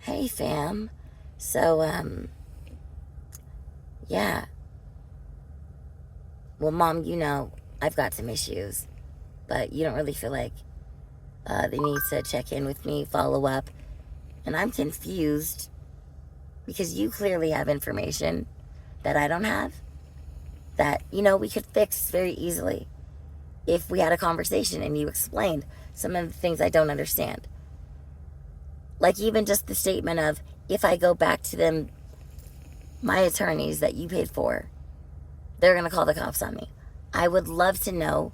Hey fam. So, yeah. Well, Mom, I've got some issues, but you don't really feel like they need to check in with me, follow up. And I'm confused because you clearly have information that I don't have that, we could fix very easily if we had a conversation and you explained some of the things I don't understand. Like even just the statement of, if I go back to them, my attorneys that you paid for, they're going to call the cops on me. I would love to know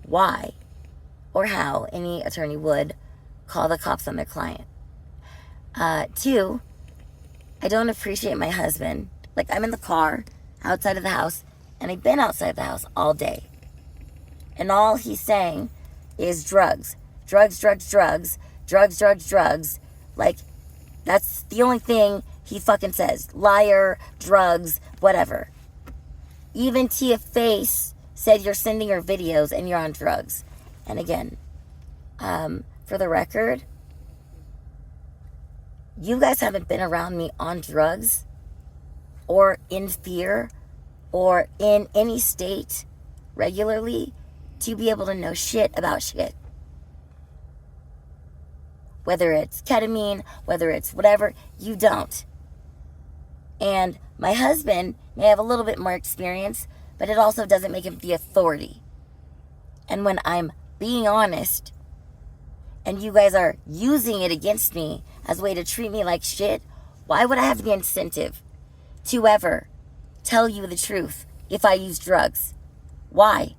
why or how any attorney would call the cops on their client. Two, I don't appreciate my husband. Like, I'm in the car outside of the house, and I've been outside the house all day. And all he's saying is drugs. Drugs, drugs, drugs. Drugs, drugs, drugs. Like, that's the only thing he fucking says. Liar, drugs, whatever. Even Tia Face said you're sending her videos and you're on drugs. And again, for the record, you guys haven't been around me on drugs or in fear or in any state regularly to be able to know shit about shit. Whether it's ketamine, whether it's whatever, you don't. And my husband may have a little bit more experience, but it also doesn't make him the authority. And when I'm being honest, and you guys are using it against me as a way to treat me like shit, why would I have the incentive to ever tell you the truth if I use drugs? Why?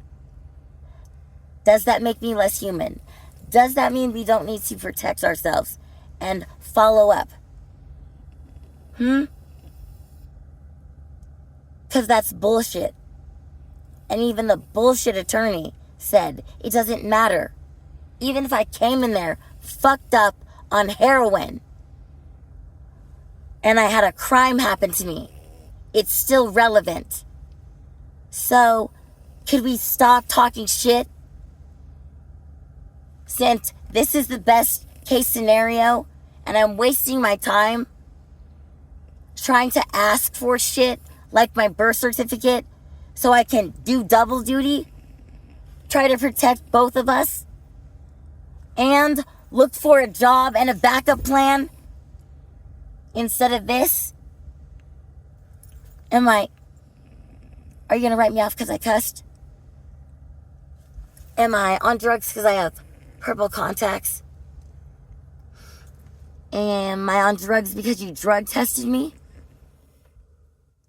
Does that make me less human? Does that mean we don't need to protect ourselves and follow up? Because that's bullshit. And even the bullshit attorney said it doesn't matter. Even if I came in there fucked up on heroin and I had a crime happen to me, it's still relevant. So, could we stop talking shit? Since this is the best case scenario and I'm wasting my time trying to ask for shit like my birth certificate so I can do double duty, try to protect both of us, and look for a job and a backup plan instead of this? Are you going to write me off because I cussed? Am I on drugs because I have purple contacts? Am I on drugs because you drug tested me?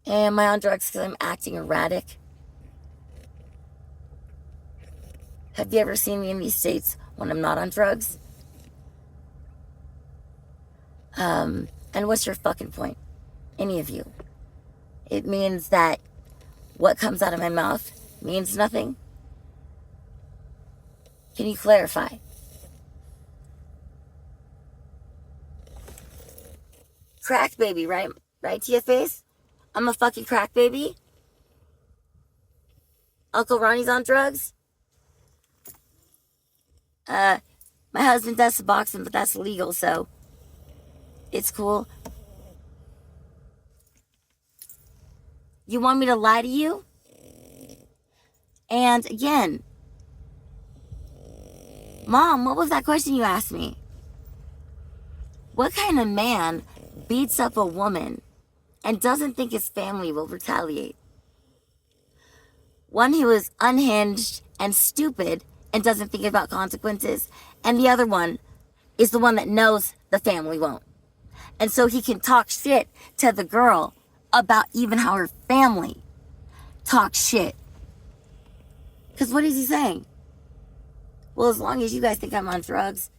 Am I on drugs because I'm acting erratic? Have you ever seen me in these states when I'm not on drugs? And what's your fucking point? Any of you? It means that what comes out of my mouth means nothing? Can you clarify? Crack baby, right? Right to your face? I'm a fucking crack baby? Uncle Ronnie's on drugs? My husband does Suboxone, but that's illegal, so it's cool. You want me to lie to you? And again, Mom, what was that question you asked me? What kind of man beats up a woman and doesn't think his family will retaliate? One who is unhinged and stupid and doesn't think about consequences, and the other one is the one that knows the family won't. And so he can talk shit to the girl about even how her family talks shit. Because what is he saying? Well, as long as you guys think I'm on drugs,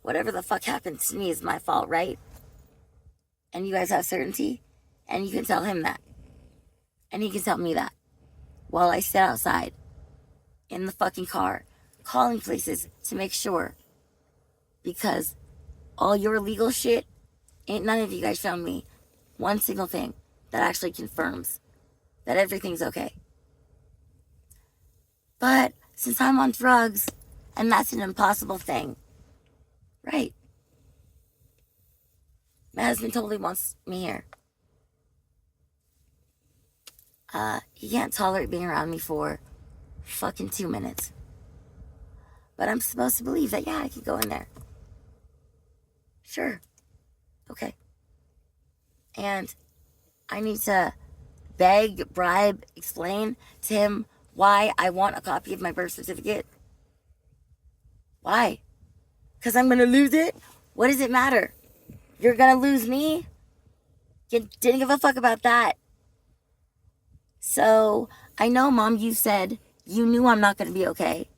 whatever the fuck happens to me is my fault, right? And you guys have certainty, and you can tell him that. And he can tell me that. While I sit outside in the fucking car, calling places to make sure. Because all your legal shit, ain't none of you guys shown me one single thing that actually confirms that everything's okay. But since I'm on drugs, and that's an impossible thing, right? My husband totally wants me here. He can't tolerate being around me for fucking 2 minutes. But I'm supposed to believe that, yeah, I could go in there. Sure. Okay. And I need to beg, bribe, explain to him why I want a copy of my birth certificate. Why? Because I'm going to lose it? What does it matter? You're going to lose me? You didn't give a fuck about that. So, I know, Mom, you said you knew I'm not going to be okay.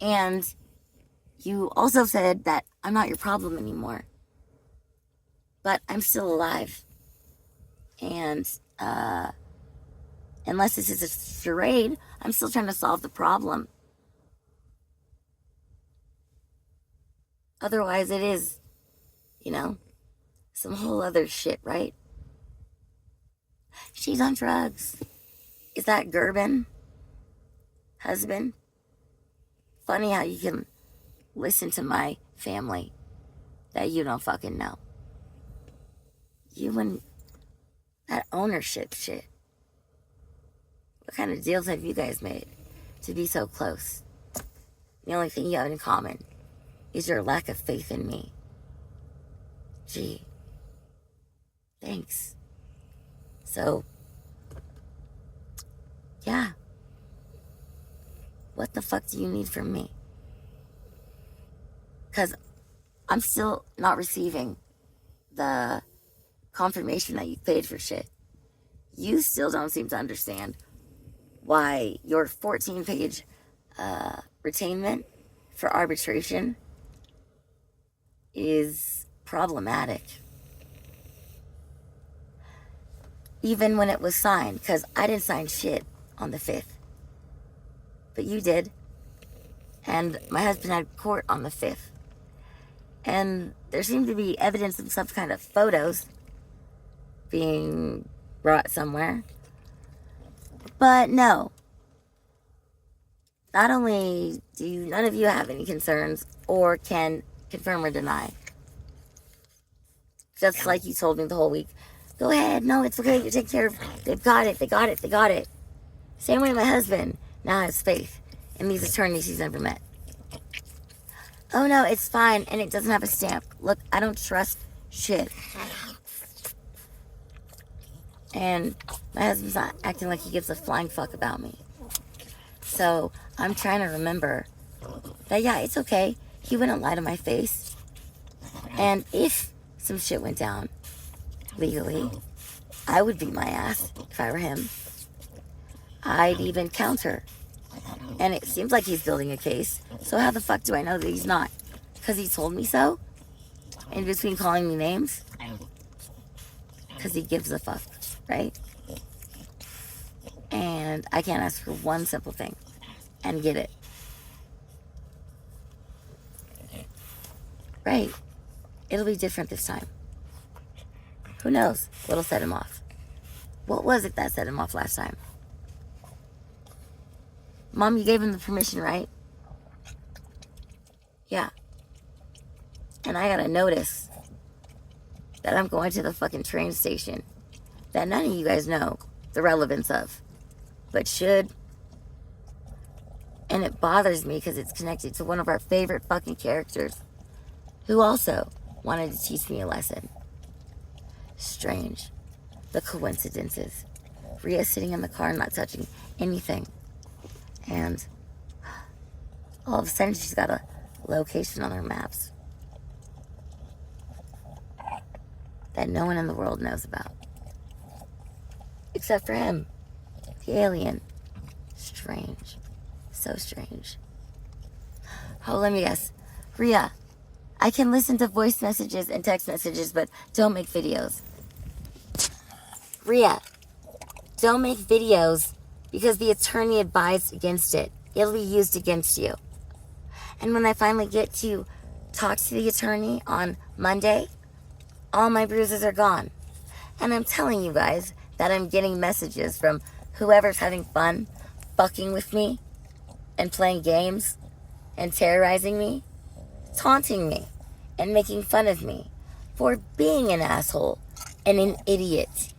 And you also said that I'm not your problem anymore. But I'm still alive. And, unless this is a charade, I'm still trying to solve the problem. Otherwise, it is, some whole other shit, right? She's on drugs. Is that Gerben? Husband? Funny how you can listen to my family that you don't fucking know. You and that ownership shit. What kind of deals have you guys made to be so close? The only thing you have in common is your lack of faith in me. Gee. Thanks. So, yeah. What the fuck do you need from me? Because I'm still not receiving the confirmation that you paid for shit. You still don't seem to understand why your 14-page retainment for arbitration is problematic. Even when it was signed, because I didn't sign shit on the 5th. But you did. And my husband had court on the 5th. And there seemed to be evidence of some kind of photos being brought somewhere. But no. Not only do none of you have any concerns or can confirm or deny. Just like you told me the whole week. Go ahead. No, it's okay. You take care of it. They've got it. They got it. They got it. Same way my husband now has faith in these attorneys he's never met. Oh, no, it's fine. And it doesn't have a stamp. Look, I don't trust shit. And my husband's not acting like he gives a flying fuck about me. So I'm trying to remember that, yeah, it's okay. He wouldn't lie to my face. And if some shit went down legally, I would beat my ass if I were him. I'd even counter. And it seems like he's building a case. So how the fuck do I know that he's not? Because he told me so? In between calling me names? Because he gives a fuck, right? And I can't ask for one simple thing and get it. Right. It'll be different this time. Who knows what'll set him off? What was it that set him off last time? Mom, you gave him the permission, right? Yeah. And I got a notice that I'm going to the fucking train station that none of you guys know the relevance of, but should. And it bothers me because it's connected to one of our favorite fucking characters who also wanted to teach me a lesson. Strange. The coincidences. Rhea sitting in the car not touching anything. And all of a sudden she's got a location on her maps that no one in the world knows about. Except for him. The alien. Strange. So strange. Oh, let me guess. Rhea, I can listen to voice messages and text messages, but don't make videos. Rhea, don't make videos because the attorney advised against it. It'll be used against you. And when I finally get to talk to the attorney on Monday, all my bruises are gone. And I'm telling you guys that I'm getting messages from whoever's having fun fucking with me and playing games and terrorizing me, taunting me and making fun of me for being an asshole and an idiot,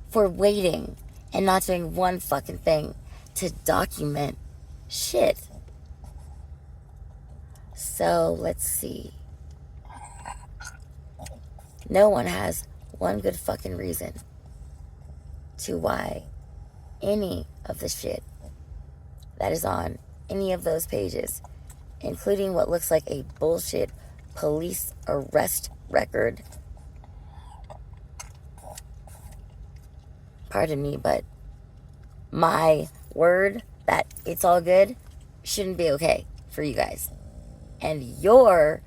for waiting and not doing one fucking thing to document shit. So let's see. No one has one good fucking reason to why any of the shit that is on any of those pages, including what looks like a bullshit police arrest record. Pardon me, but my word that it's all good shouldn't be okay for you guys. And your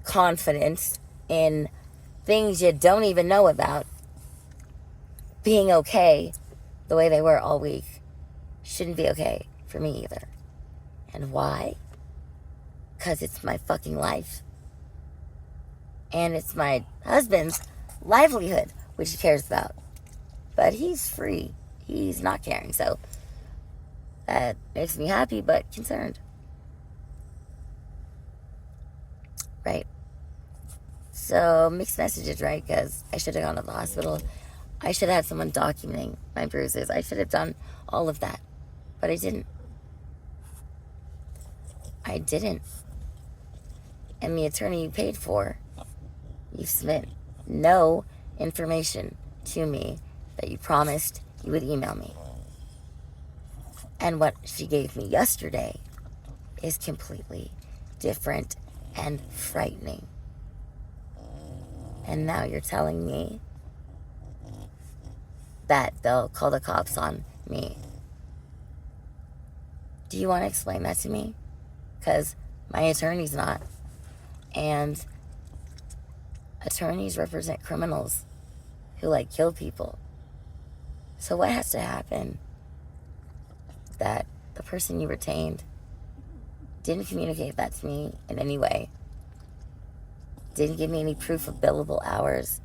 confidence in things you don't even know about being okay the way they were all week shouldn't be okay for me either. And why? Because it's my fucking life. And it's my husband's livelihood, which he cares about. But he's free. He's not caring. So that makes me happy, but concerned. Right? So mixed messages, right? Because I should have gone to the hospital. I should have had someone documenting my bruises. I should have done all of that. But I didn't. I didn't. And the attorney you paid for, you submit no information to me that you promised you would email me. And what she gave me yesterday is completely different and frightening. And now you're telling me that they'll call the cops on me. Do you want to explain that to me? Because my attorney's not. And attorneys represent criminals who kill people. So what has to happen that the person you retained didn't communicate that to me in any way, didn't give me any proof of billable hours,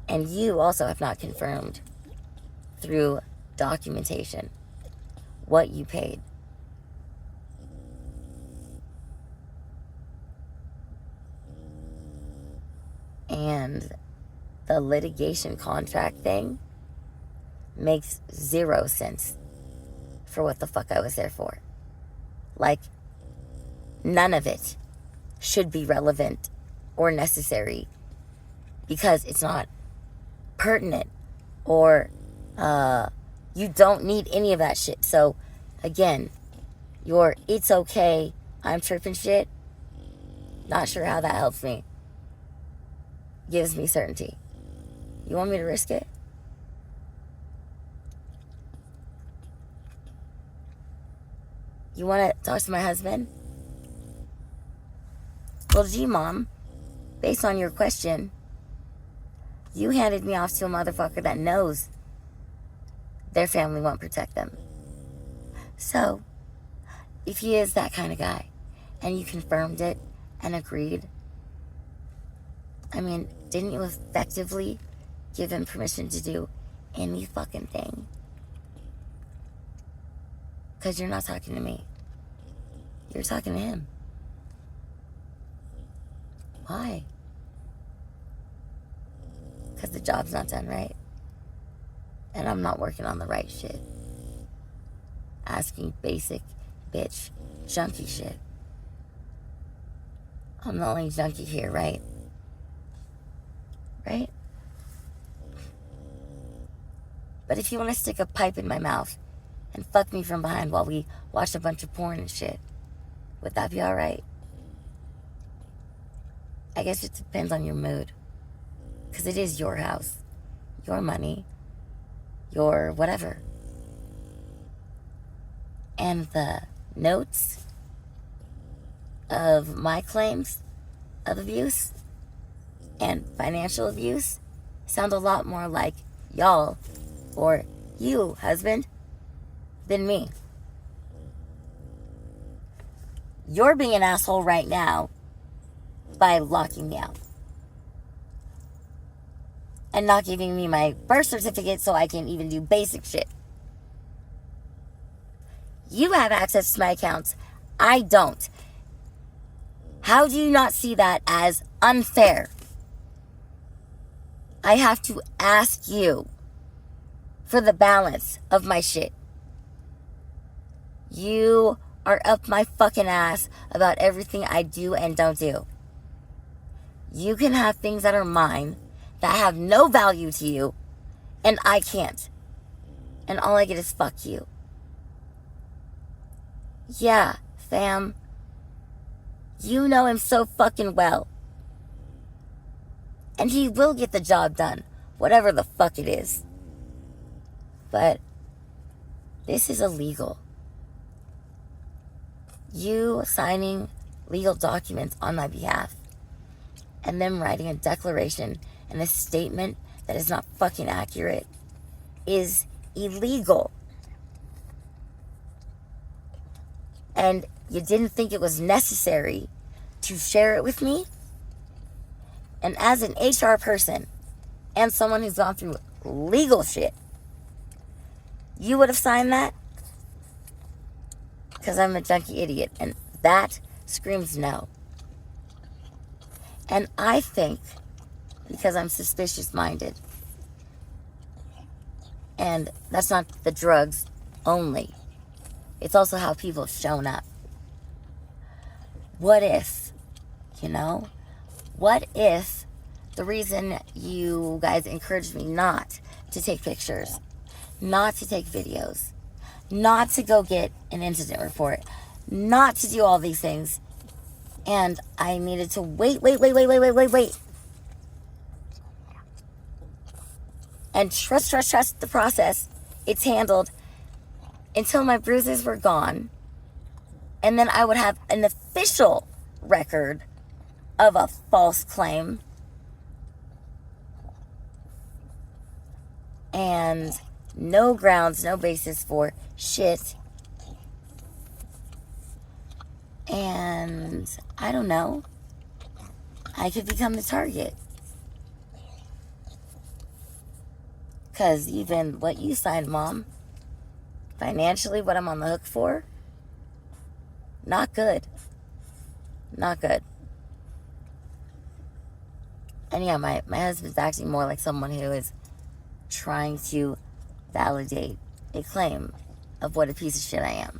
and you also have not confirmed through documentation what you paid? And the litigation contract thing makes zero sense for what the fuck I was there for. None of it should be relevant or necessary because it's not pertinent or you don't need any of that shit. So again, your it's okay, I'm tripping shit, not sure how that helps me. Gives me certainty. You want me to risk it? You want to talk to my husband? Well, gee, Mom, based on your question, you handed me off to a motherfucker that knows their family won't protect them. So, if he is that kind of guy, and you confirmed it and agreed, didn't you effectively give him permission to do any fucking thing? Because you're not talking to me. You're talking to him. Why? Because the job's not done right. And I'm not working on the right shit. Asking basic bitch junkie shit. I'm the only junkie here, right? Right? But if you want to stick a pipe in my mouth and fuck me from behind while we watch a bunch of porn and shit, would that be alright? I guess it depends on your mood. Because it is your house, your money, your whatever. And the notes of my claims of abuse and financial abuse sound a lot more like y'all or you, husband, than me. You're being an asshole right now by locking me out and not giving me my birth certificate so I can even do basic shit. You have access to my accounts. I don't. How do you not see that as unfair? I have to ask you for the balance of my shit. You are up my fucking ass about everything I do and don't do. You can have things that are mine that have no value to you, and I can't. And all I get is fuck you. Yeah, fam. You know him so fucking well. And he will get the job done, whatever the fuck it is. But this is illegal. You signing legal documents on my behalf and them writing a declaration and a statement that is not fucking accurate is illegal. And you didn't think it was necessary to share it with me? And as an HR person and someone who's gone through legal shit, you would have signed that? Because I'm a junkie idiot, and that screams no. And I think, because I'm suspicious minded, and that's not the drugs only, it's also how people have shown up. What if, what if the reason you guys encouraged me not to take pictures, not to take videos, not to go get an incident report, not to do all these things, and I needed to wait, and trust the process, it's handled, until my bruises were gone, and then I would have an official record of a false claim, and no grounds, no basis for shit. And I don't know, I could become the target. Because even what you signed, Mom, financially, what I'm on the hook for, not good. Not good. And yeah, my husband's acting more like someone who is trying to validate a claim of what a piece of shit I am.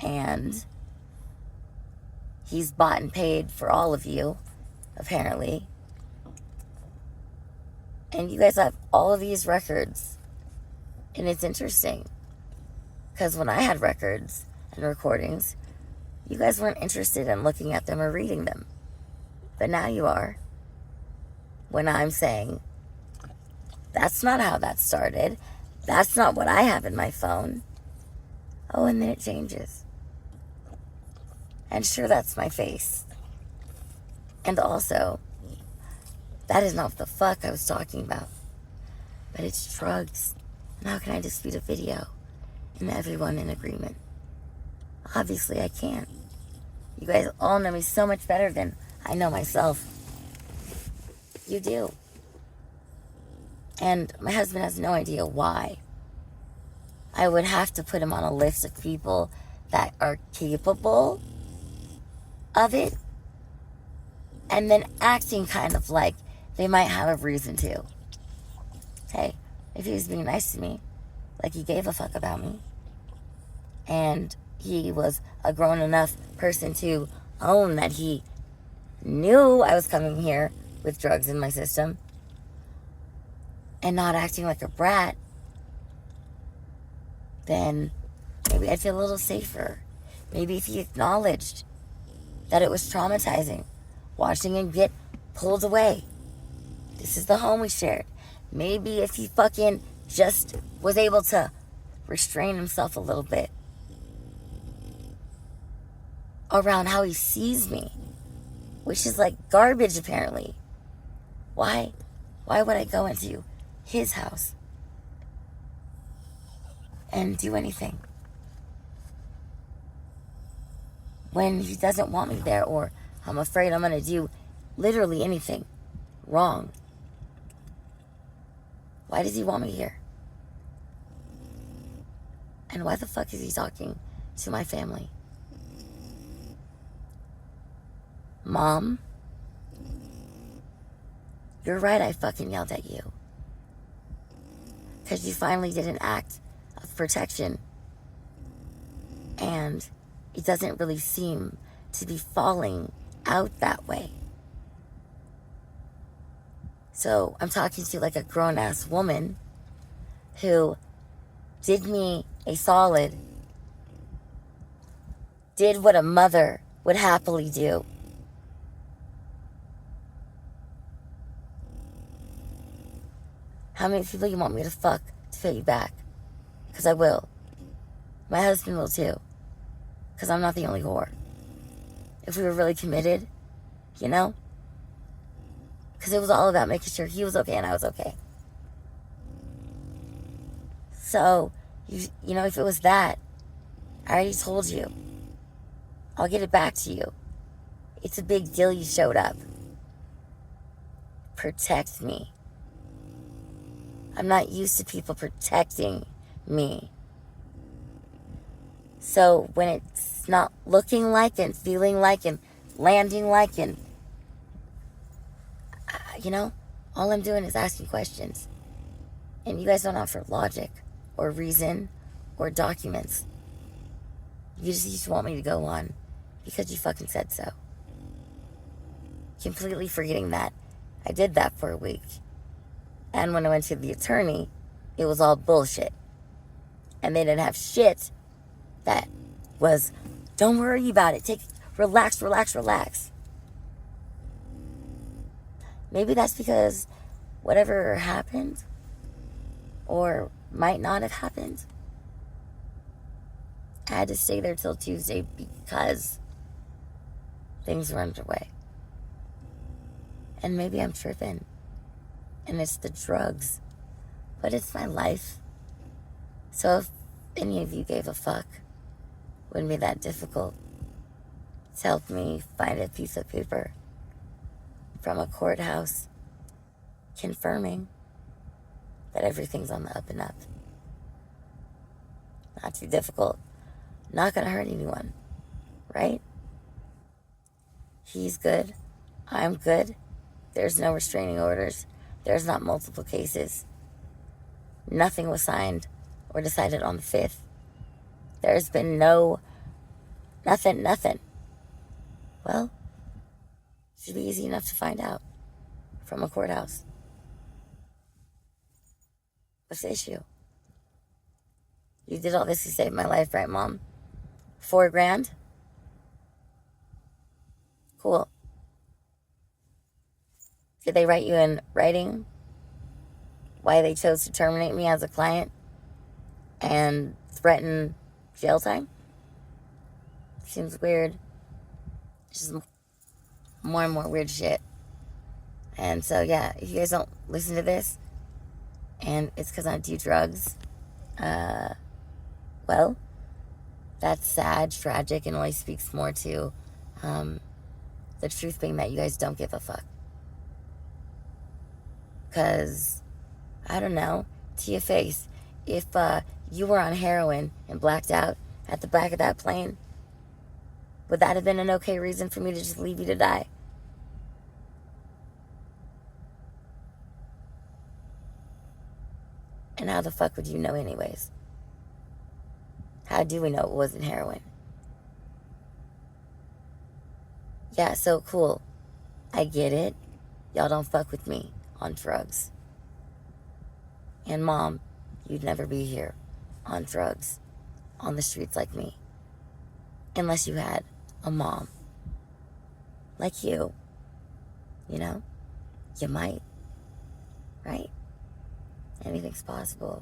And he's bought and paid for all of you, apparently. And you guys have all of these records. And it's interesting. Because when I had records and recordings, you guys weren't interested in looking at them or reading them. But now you are. When I'm saying, that's not how that started. That's not what I have in my phone. Oh, and then it changes. And sure, that's my face. And also, that is not what the fuck I was talking about. But it's drugs. And how can I dispute a video and everyone in agreement? Obviously, I can't. You guys all know me so much better than I know myself. You do. And my husband has no idea why. I would have to put him on a list of people that are capable of it, and then acting kind of like they might have a reason to. Hey, if he was being nice to me, like he gave a fuck about me, and he was a grown enough person to own that he knew I was coming here with drugs in my system, and not acting like a brat, then maybe I'd feel a little safer. Maybe if he acknowledged that it was traumatizing watching him get pulled away. This is the home we shared. Maybe if he fucking just was able to restrain himself a little bit around how he sees me, which is like garbage apparently. Why would I go into his house and do anything when he doesn't want me there, or I'm afraid I'm going to do literally anything wrong? Why does he want me here? And why the fuck is he talking to my family? Mom, you're right, I fucking yelled at you. Because you finally did an act of protection. And it doesn't really seem to be falling out that way. So I'm talking to like a grown-ass woman who did me a solid, did what a mother would happily do. How many people you want me to fuck to pay you back? Because I will. My husband will too. Because I'm not the only whore. If we were really committed, you know? Because it was all about making sure he was okay and I was okay. So, you know, if it was that, I already told you. I'll get it back to you. It's a big deal you showed up. Protect me. I'm not used to people protecting me. So when it's not looking like and feeling like and landing like and, you know, all I'm doing is asking questions. And you guys don't offer logic or reason or documents. You just want me to go on because you fucking said so. Completely forgetting that I did that for a week. And when I went to the attorney, it was all bullshit. And they didn't have shit that was, don't worry about it. Relax. Maybe that's because whatever happened or might not have happened, I had to stay there till Tuesday because things were underway. And maybe I'm tripping. And it's the drugs. But it's my life. So if any of you gave a fuck, it wouldn't be that difficult to help me find a piece of paper from a courthouse confirming that everything's on the up and up. Not too difficult. Not gonna hurt anyone. Right? He's good. I'm good. There's no restraining orders. There's not multiple cases. Nothing was signed or decided on the 5th. There's been nothing. Well, it should be easy enough to find out from a courthouse. What's the issue? You did all this to save my life, right, Mom? $4,000? Cool. Did they write you in writing why they chose to terminate me as a client and threaten jail time? Seems weird. Just more and more weird shit. And so, yeah, if you guys don't listen to this, and it's because I do drugs, well, that's sad, tragic, and only speaks more to the truth being that you guys don't give a fuck. Because, I don't know, to your face, if you were on heroin and blacked out at the back of that plane, would that have been an okay reason for me to just leave you to die? And how the fuck would you know anyways? How do we know it wasn't heroin? Yeah, so cool. I get it. Y'all don't fuck with me on drugs. And Mom, you'd never be here on drugs, on the streets like me. Unless you had a mom. Like you. You know? You might. Right? Anything's possible.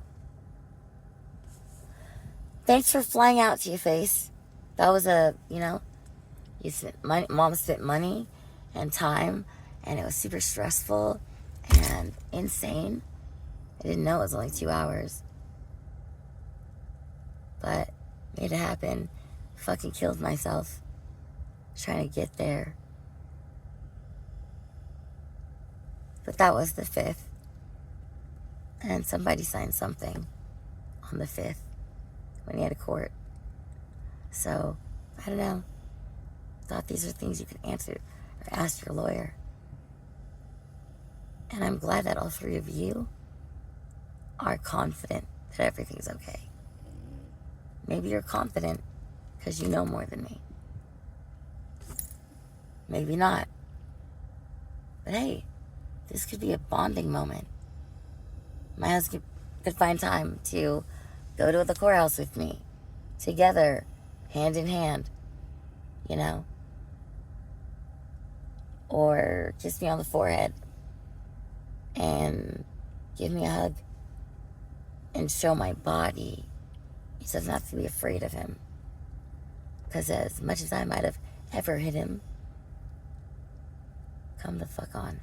Thanks for flying out to your face. That was you spent money, Mom spent money and time, and it was super stressful and insane. I didn't know it was only 2 hours. But made it happen. Fucking killed myself trying to get there. But that was the 5th. And somebody signed something on the 5th when he had a court. So, I don't know. Thought these are things you could answer or ask your lawyer. And I'm glad that all three of you are confident that everything's okay. Maybe you're confident because you know more than me. Maybe not. But hey, this could be a bonding moment. My husband could find time to go to the courthouse with me, together, hand in hand, you know? Or kiss me on the forehead and give me a hug and show my body he doesn't have to be afraid of him. Because as much as I might have ever hit him, come the fuck on.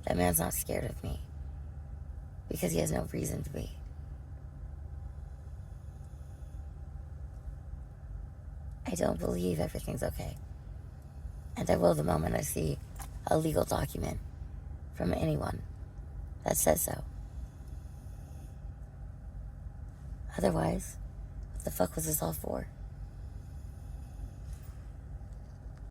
That man's not scared of me. Because he has no reason to be. I don't believe everything's okay. And I will the moment I see a legal document from anyone that says so. Otherwise, what the fuck was this all for?